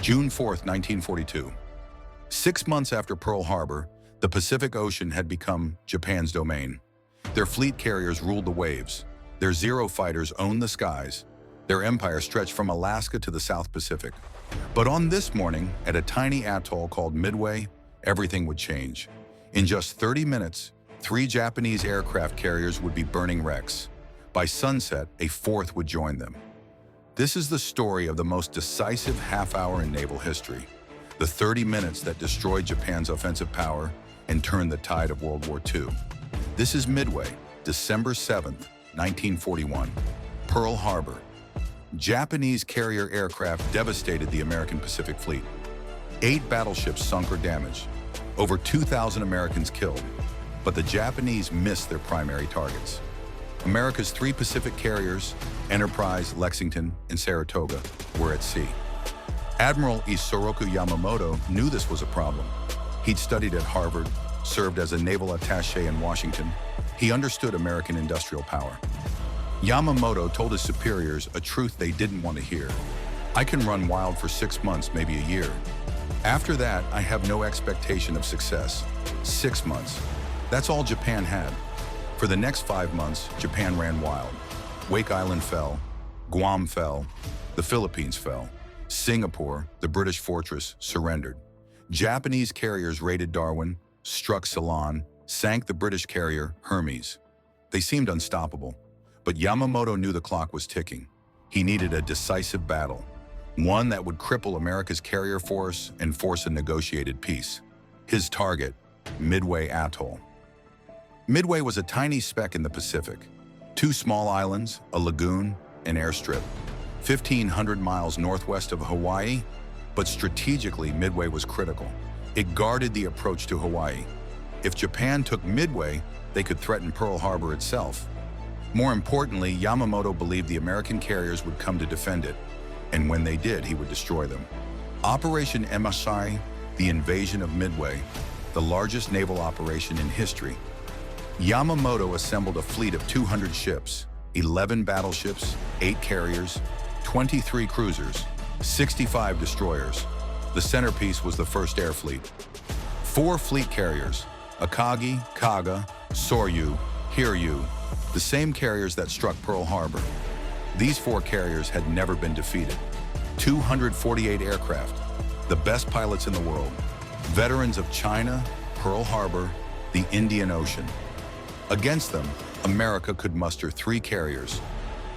June 4th, 1942. 6 months after Pearl Harbor, the Pacific Ocean had become Japan's domain. Their fleet carriers ruled the waves. Their Zero fighters owned the skies. Their empire stretched from Alaska to the South Pacific. But on this morning, at a tiny atoll called Midway, everything would change. In just 30 minutes, 3 Japanese aircraft carriers would be burning wrecks. By sunset, a 4th would join them. This is the story of the most decisive half-hour in naval history. The 30 minutes that destroyed Japan's offensive power and turned the tide of World War II. This is Midway, December 7th, 1941. Pearl Harbor. Japanese carrier aircraft devastated the American Pacific Fleet. 8 battleships sunk or damaged. Over 2,000 Americans killed. But the Japanese missed their primary targets. America's 3 Pacific carriers, Enterprise, Lexington, and Saratoga, were at sea. Admiral Isoroku Yamamoto knew this was a problem. He'd studied at Harvard, served as a naval attaché in Washington. He understood American industrial power. Yamamoto told his superiors a truth they didn't want to hear. I can run wild for 6 months, maybe a year. After that, I have no expectation of success. 6 months. That's all Japan had. For the next 5 months, Japan ran wild. Wake Island fell. Guam fell. The Philippines fell. Singapore, the British fortress, surrendered. Japanese carriers raided Darwin, struck Ceylon, sank the British carrier Hermes. They seemed unstoppable. But Yamamoto knew the clock was ticking. He needed a decisive battle, one that would cripple America's carrier force and force a negotiated peace. His target, Midway Atoll. Midway was a tiny speck in the Pacific. 2 small islands, a lagoon, an airstrip. 1,500 miles northwest of Hawaii, but strategically Midway was critical. It guarded the approach to Hawaii. If Japan took Midway, they could threaten Pearl Harbor itself. More importantly, Yamamoto believed the American carriers would come to defend it, and when they did, he would destroy them. Operation MSI, the invasion of Midway, the largest naval operation in history. Yamamoto assembled a fleet of 200 ships, 11 battleships, 8 carriers, 23 cruisers, 65 destroyers. The centerpiece was the first air fleet. 4 fleet carriers, Akagi, Kaga, Soryu, Hiryu, the same carriers that struck Pearl Harbor. These 4 carriers had never been defeated. 248 aircraft, the best pilots in the world, veterans of China, Pearl Harbor, the Indian Ocean. Against them, America could muster 3 carriers,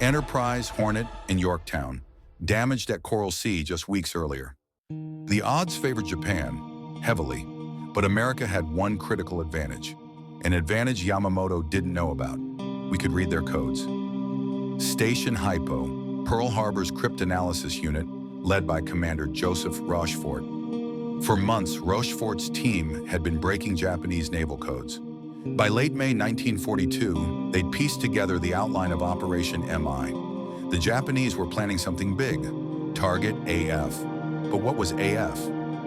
Enterprise, Hornet, and Yorktown, damaged at Coral Sea just weeks earlier. The odds favored Japan, heavily, but America had one critical advantage, an advantage Yamamoto didn't know about. We could read their codes. Station Hypo, Pearl Harbor's cryptanalysis unit, led by Commander Joseph Rochefort. For months, Rochefort's team had been breaking Japanese naval codes. By late May 1942, they'd pieced together the outline of Operation MI. The Japanese were planning something big, Target AF. But what was AF?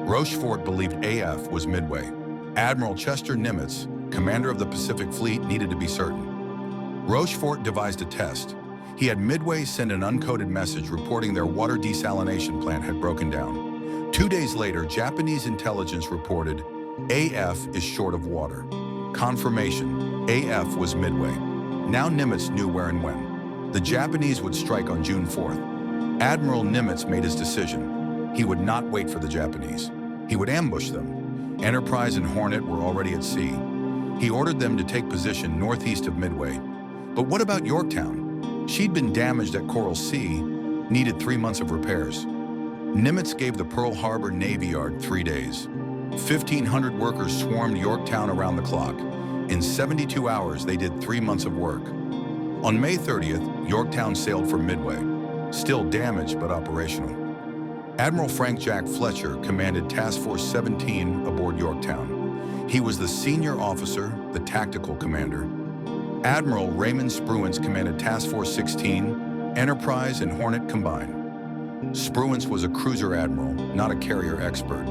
Rochefort believed AF was Midway. Admiral Chester Nimitz, commander of the Pacific Fleet, needed to be certain. Rochefort devised a test. He had Midway send an uncoded message reporting their water desalination plant had broken down. 2 days later, Japanese intelligence reported, AF is short of water. Confirmation, AF was Midway. Now Nimitz knew where and when. The Japanese would strike on June 4th. Admiral Nimitz made his decision. He would not wait for the Japanese. He would ambush them. Enterprise and Hornet were already at sea. He ordered them to take position northeast of Midway. But what about Yorktown? She'd been damaged at Coral Sea, needed 3 months of repairs. Nimitz gave the Pearl Harbor Navy Yard 3 days. 1,500 workers swarmed Yorktown around the clock. In 72 hours, they did 3 months of work. On May 30th, Yorktown sailed for Midway, still damaged but operational. Admiral Frank Jack Fletcher commanded Task Force 17 aboard Yorktown. He was the senior officer, the tactical commander. Admiral Raymond Spruance commanded Task Force 16, Enterprise and Hornet combined. Spruance was a cruiser admiral, not a carrier expert,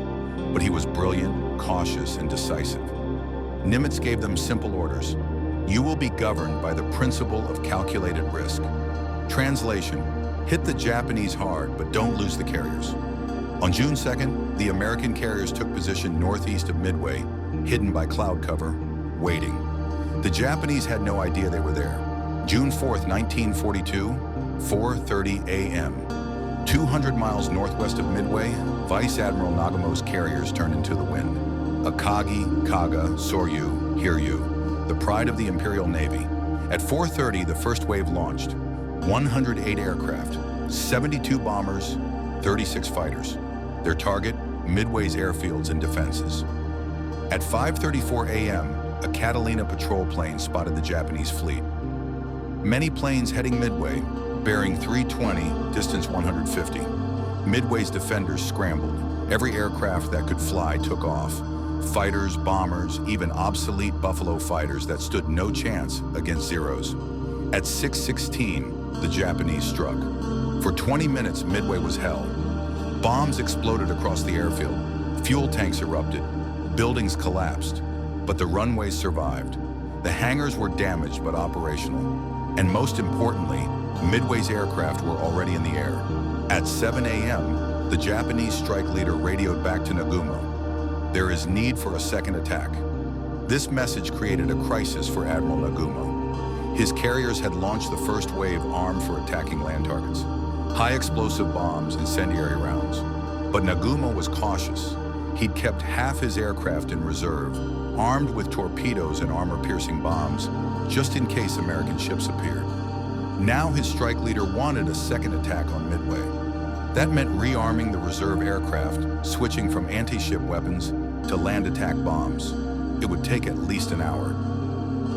but he was brilliant, cautious, and decisive. Nimitz gave them simple orders. You will be governed by the principle of calculated risk. Translation, hit the Japanese hard, but don't lose the carriers. On June 2nd, the American carriers took position northeast of Midway, hidden by cloud cover, waiting. The Japanese had no idea they were there. June 4th, 1942, 4:30 a.m. 200 miles northwest of Midway, Vice Admiral Nagumo's carriers turned into the wind. Akagi, Kaga, Soryu, Hiryu, the pride of the Imperial Navy. At 4:30, the first wave launched. 108 aircraft, 72 bombers, 36 fighters. Their target, Midway's airfields and defenses. At 5:34 a.m., a Catalina patrol plane spotted the Japanese fleet. Many planes heading Midway, bearing 320, distance 150. Midway's defenders scrambled. Every aircraft that could fly took off. Fighters, bombers, even obsolete Buffalo fighters that stood no chance against Zeros. At 6:16, the Japanese struck. For 20 minutes, Midway was hell. Bombs exploded across the airfield. Fuel tanks erupted. Buildings collapsed. But the runways survived. The hangars were damaged but operational. And most importantly, Midway's aircraft were already in the air. At 7 a.m., the Japanese strike leader radioed back to Nagumo. There is need for a second attack. This message created a crisis for Admiral Nagumo. His carriers had launched the first wave armed for attacking land targets. High explosive bombs, incendiary rounds. But Nagumo was cautious. He'd kept half his aircraft in reserve, armed with torpedoes and armor-piercing bombs, just in case American ships appeared. Now his strike leader wanted a second attack on Midway. That meant rearming the reserve aircraft, switching from anti-ship weapons to land attack bombs. It would take at least an hour.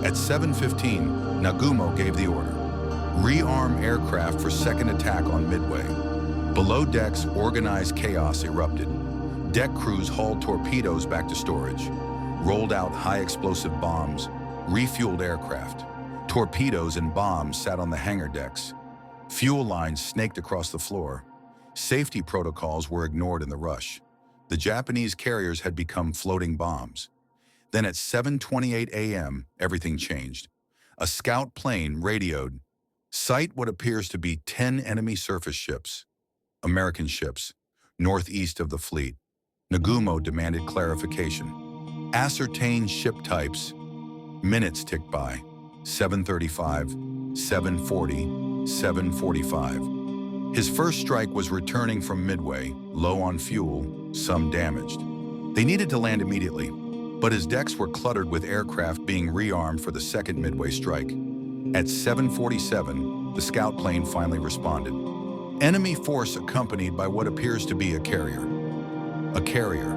At 7:15, Nagumo gave the order. Rearm aircraft for second attack on Midway. Below decks, organized chaos erupted. Deck crews hauled torpedoes back to storage, rolled out high explosive bombs, refueled aircraft. Torpedoes and bombs sat on the hangar decks. Fuel lines snaked across the floor. Safety protocols were ignored in the rush. The Japanese carriers had become floating bombs. Then at 7:28 a.m., everything changed. A scout plane radioed, "Sight what appears to be 10 enemy surface ships, American ships, northeast of the fleet." Nagumo demanded clarification. Ascertain ship types. Minutes ticked by. 7:35, 7:40, 7:45. His first strike was returning from Midway, low on fuel, some damaged. They needed to land immediately, but his decks were cluttered with aircraft being rearmed for the second Midway strike. At 7:47, the scout plane finally responded. Enemy force accompanied by what appears to be a carrier. A carrier.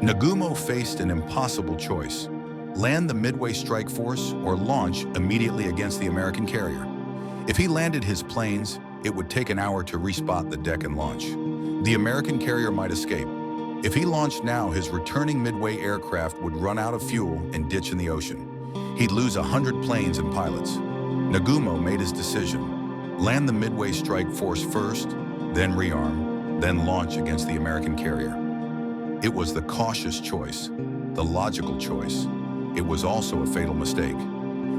Nagumo faced an impossible choice. Land the Midway strike force or launch immediately against the American carrier. If he landed his planes, it would take an hour to respot the deck and launch. The American carrier might escape. If he launched now, his returning Midway aircraft would run out of fuel and ditch in the ocean. He'd lose 100 planes and pilots. Nagumo made his decision. Land the Midway strike force first, then rearm, then launch against the American carrier. It was the cautious choice, the logical choice. It was also a fatal mistake.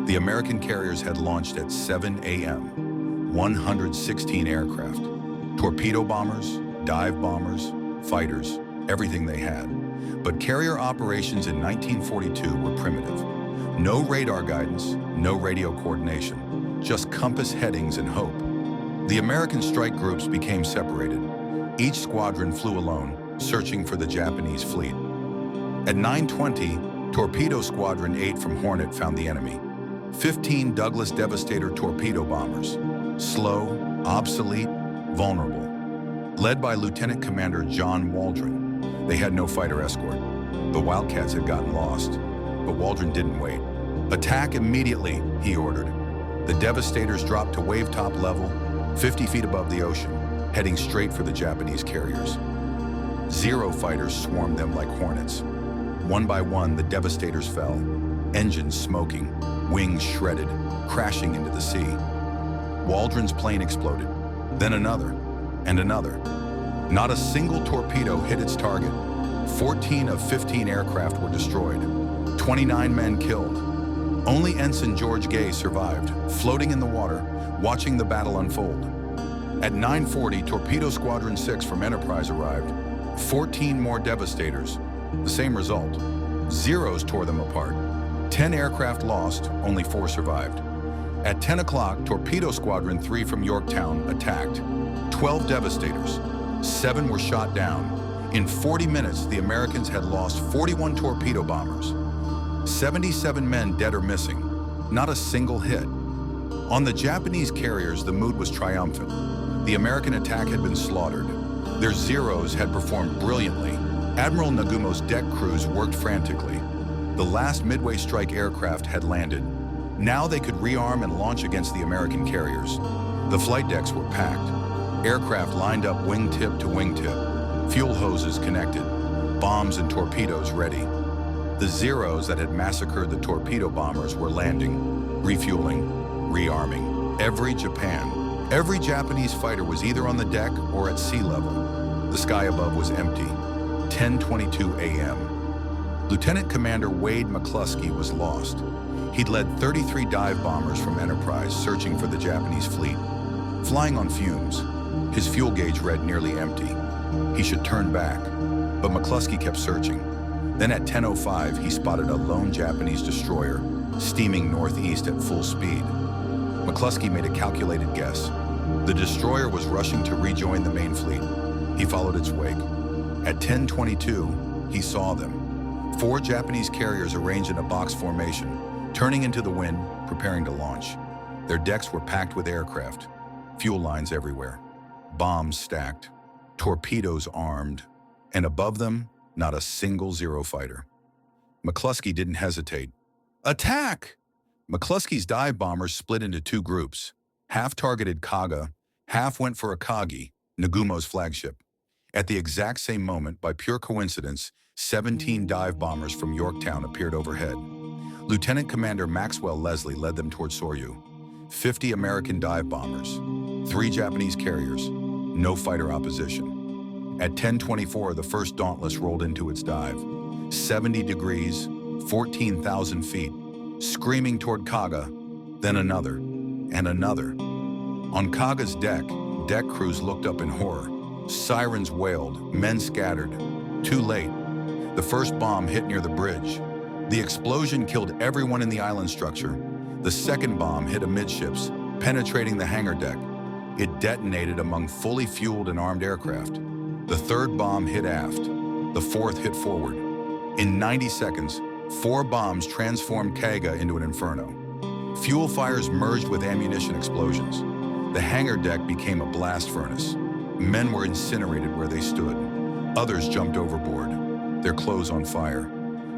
The American carriers had launched at 7 a.m. 116 aircraft. Torpedo bombers, dive bombers, fighters, everything they had. But carrier operations in 1942 were primitive. No radar guidance, no radio coordination, just compass headings and hope. The American strike groups became separated. Each squadron flew alone, searching for the Japanese fleet. At 9:20, Torpedo Squadron 8 from Hornet found the enemy. 15 Douglas Devastator torpedo bombers. Slow, obsolete, vulnerable. Led by Lieutenant Commander John Waldron. They had no fighter escort. The Wildcats had gotten lost, but Waldron didn't wait. Attack immediately, he ordered. The Devastators dropped to wave-top level, 50 feet above the ocean, heading straight for the Japanese carriers. Zero fighters swarmed them like hornets. One by one, the Devastators fell, engines smoking, wings shredded, crashing into the sea. Waldron's plane exploded, then another, and another. Not a single torpedo hit its target. 14 of 15 aircraft were destroyed, 29 men killed. Only Ensign George Gay survived, floating in the water, watching the battle unfold. At 9:40, Torpedo Squadron 6 from Enterprise arrived. 14 more Devastators. The same result. Zeros tore them apart. 10 aircraft lost, only 4 survived. At 10 o'clock, Torpedo Squadron 3 from Yorktown attacked. 12 Devastators. 7 were shot down. In 40 minutes, the Americans had lost 41 torpedo bombers. 77 men dead or missing. Not a single hit. On the Japanese carriers, the mood was triumphant. The American attack had been slaughtered. Their Zeros had performed brilliantly. Admiral Nagumo's deck crews worked frantically. The last Midway strike aircraft had landed. Now they could rearm and launch against the American carriers. The flight decks were packed. Aircraft lined up wingtip to wingtip. Fuel hoses connected. Bombs and torpedoes ready. The Zeros that had massacred the torpedo bombers were landing, refueling, rearming. Every Japanese fighter was either on the deck or at sea level. The sky above was empty. 10:22 a.m. Lieutenant Commander Wade McCluskey was lost. He'd led 33 dive bombers from Enterprise searching for the Japanese fleet. Flying on fumes, his fuel gauge read nearly empty. He should turn back, but McCluskey kept searching. Then at 10:05, he spotted a lone Japanese destroyer steaming northeast at full speed. McCluskey made a calculated guess. The destroyer was rushing to rejoin the main fleet. He followed its wake. At 10:22, he saw them. 4 Japanese carriers arranged in a box formation, turning into the wind, preparing to launch. Their decks were packed with aircraft, fuel lines everywhere, bombs stacked, torpedoes armed, and above them, not a single Zero fighter. McCluskey didn't hesitate. Attack! McCluskey's dive bombers split into 2 groups. Half targeted Kaga, half went for Akagi, Nagumo's flagship. At the exact same moment, by pure coincidence, 17 dive bombers from Yorktown appeared overhead. Lieutenant Commander Maxwell Leslie led them toward Soryu. 50 American dive bombers, 3 Japanese carriers, no fighter opposition. At 10:24, the first Dauntless rolled into its dive. 70 degrees, 14,000 feet, screaming toward Kaga, then another, and another. On Kaga's deck crews looked up in horror. Sirens wailed, men scattered. Too late. The first bomb hit near the bridge. The explosion killed everyone in the island structure. The second bomb hit amidships, penetrating the hangar deck. It detonated among fully fueled and armed aircraft. The third bomb hit aft. The fourth hit forward. In 90 seconds, 4 bombs transformed Kaga into an inferno. Fuel fires merged with ammunition explosions. The hangar deck became a blast furnace. Men were incinerated where they stood. Others jumped overboard, their clothes on fire.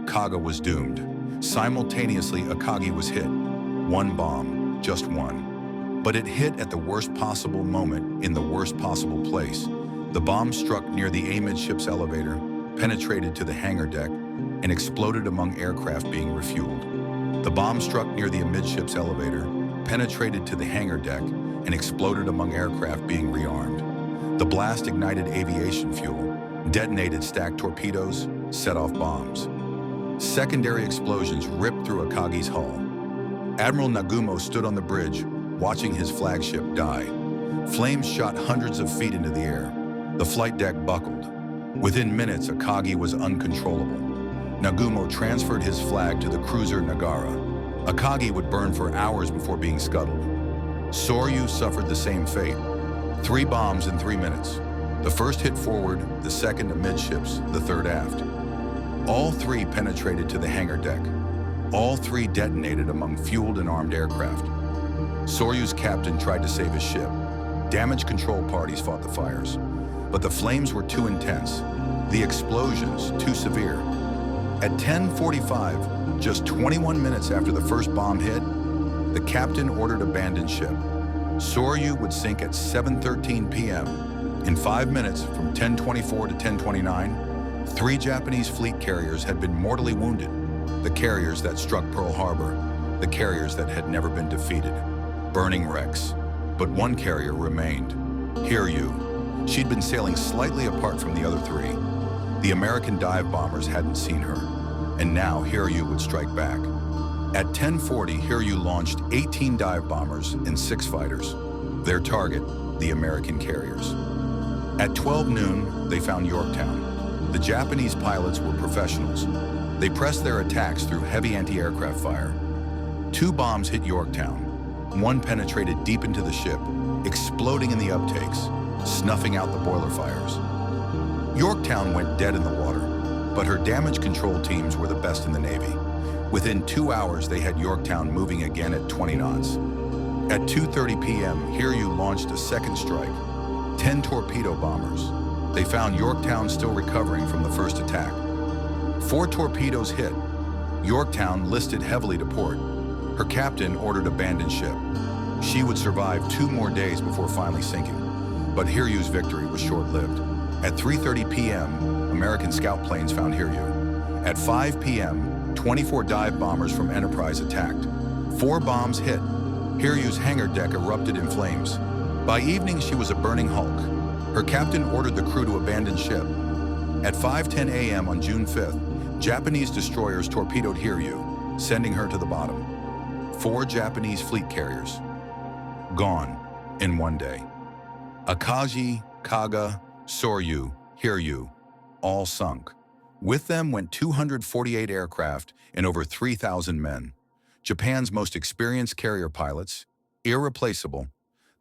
Kaga was doomed. Simultaneously, Akagi was hit. 1 bomb, just 1. But it hit at the worst possible moment in the worst possible place. The bomb struck near the amidship's elevator, penetrated to the hangar deck, and exploded among aircraft being refueled. The bomb struck near the amidship's elevator, penetrated to the hangar deck, and exploded among aircraft being rearmed. The blast ignited aviation fuel, detonated stacked torpedoes, set off bombs. Secondary explosions ripped through Akagi's hull. Admiral Nagumo stood on the bridge, watching his flagship die. Flames shot hundreds of feet into the air. The flight deck buckled. Within minutes, Akagi was uncontrollable. Nagumo transferred his flag to the cruiser Nagara. Akagi would burn for hours before being scuttled. Soryu suffered the same fate. 3 bombs in 3 minutes. The first hit forward, the second amidships, the third aft. All 3 penetrated to the hangar deck. All 3 detonated among fueled and armed aircraft. Soryu's captain tried to save his ship. Damage control parties fought the fires. But the flames were too intense. The explosions too severe. At 10:45, just 21 minutes after the first bomb hit, the captain ordered abandon ship. Soryu would sink at 7:13 p.m. In 5 minutes, from 10:24 to 10:29, 3 Japanese fleet carriers had been mortally wounded. The carriers that struck Pearl Harbor, the carriers that had never been defeated. Burning wrecks. But 1 carrier remained. Hiryu. She'd been sailing slightly apart from the other 3. The American dive bombers hadn't seen her, and now Hiryu would strike back. At 10:40, Hiryu launched 18 dive bombers and 6 fighters. Their target, the American carriers. At 12 noon, they found Yorktown. The Japanese pilots were professionals. They pressed their attacks through heavy anti-aircraft fire. 2 bombs hit Yorktown. One penetrated deep into the ship, exploding in the uptakes, snuffing out the boiler fires. Yorktown went dead in the water, but her damage control teams were the best in the Navy. Within 2 hours, they had Yorktown moving again at 20 knots. At 2:30 p.m., Hiryu launched a second strike, 10 torpedo bombers. They found Yorktown still recovering from the first attack. 4 torpedoes hit. Yorktown listed heavily to port. Her captain ordered abandon ship. She would survive 2 more days before finally sinking, but Hiryu's victory was short-lived. At 3:30 p.m., American scout planes found Hiryu. At 5 p.m., 24 dive bombers from Enterprise attacked. 4 bombs hit. Hiryu's hangar deck erupted in flames. By evening, she was a burning hulk. Her captain ordered the crew to abandon ship. At 5:10 a.m. on June 5th, Japanese destroyers torpedoed Hiryu, sending her to the bottom. 4 Japanese fleet carriers. Gone in one day. Akagi, Kaga, Soryu, Hiryu, all sunk. With them went 248 aircraft and over 3,000 men. Japan's most experienced carrier pilots, irreplaceable,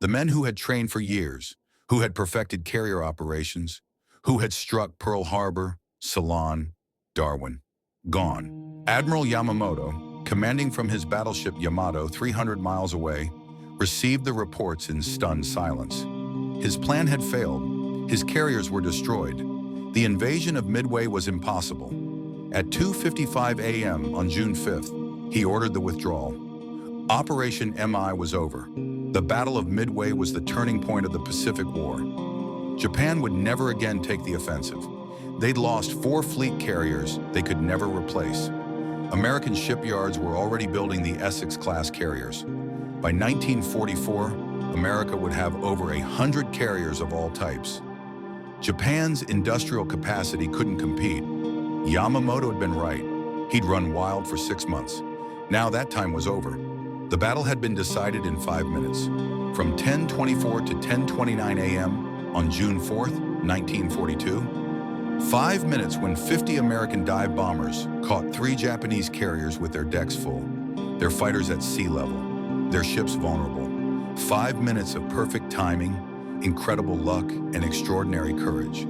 the men who had trained for years, who had perfected carrier operations, who had struck Pearl Harbor, Ceylon, Darwin. Gone. Admiral Yamamoto, commanding from his battleship Yamato 300 miles away, received the reports in stunned silence. His plan had failed. His carriers were destroyed. The invasion of Midway was impossible. At 2:55 a.m. on June 5th, he ordered the withdrawal. Operation MI was over. The Battle of Midway was the turning point of the Pacific War. Japan would never again take the offensive. They'd lost 4 fleet carriers they could never replace. American shipyards were already building the Essex-class carriers. By 1944, America would have over 100 carriers of all types. Japan's industrial capacity couldn't compete. Yamamoto had been right. He'd run wild for 6 months. Now that time was over. The battle had been decided in 5 minutes. From 10:24 to 10:29 a.m. on June 4th, 1942, 5 minutes when 50 American dive bombers caught 3 Japanese carriers with their decks full, their fighters at sea level, their ships vulnerable. 5 minutes of perfect timing, incredible luck, and extraordinary courage.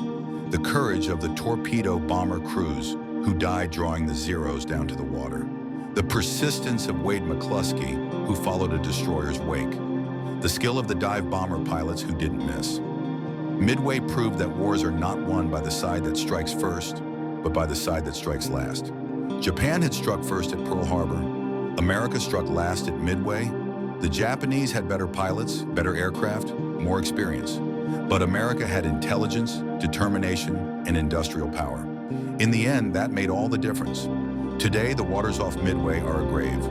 The courage of the torpedo bomber crews who died drawing the Zeros down to the water. The persistence of Wade McCluskey, who followed a destroyer's wake. The skill of the dive bomber pilots who didn't miss. Midway proved that wars are not won by the side that strikes first, but by the side that strikes last. Japan had struck first at Pearl Harbor. America struck last at Midway. The Japanese had better pilots, better aircraft, more experience. But America had intelligence, determination, and industrial power. In the end, that made all the difference. Today, the waters off Midway are a grave.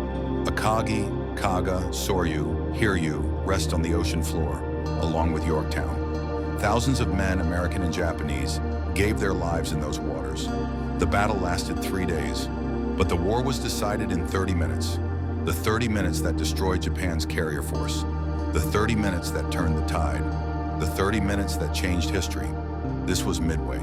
Akagi, Kaga, Soryu, Hiryu rest on the ocean floor, along with Yorktown. Thousands of men, American and Japanese, gave their lives in those waters. The battle lasted 3 days, but the war was decided in 30 minutes. The 30 minutes that destroyed Japan's carrier force. The 30 minutes that turned the tide. The 30 minutes that changed history. This was Midway.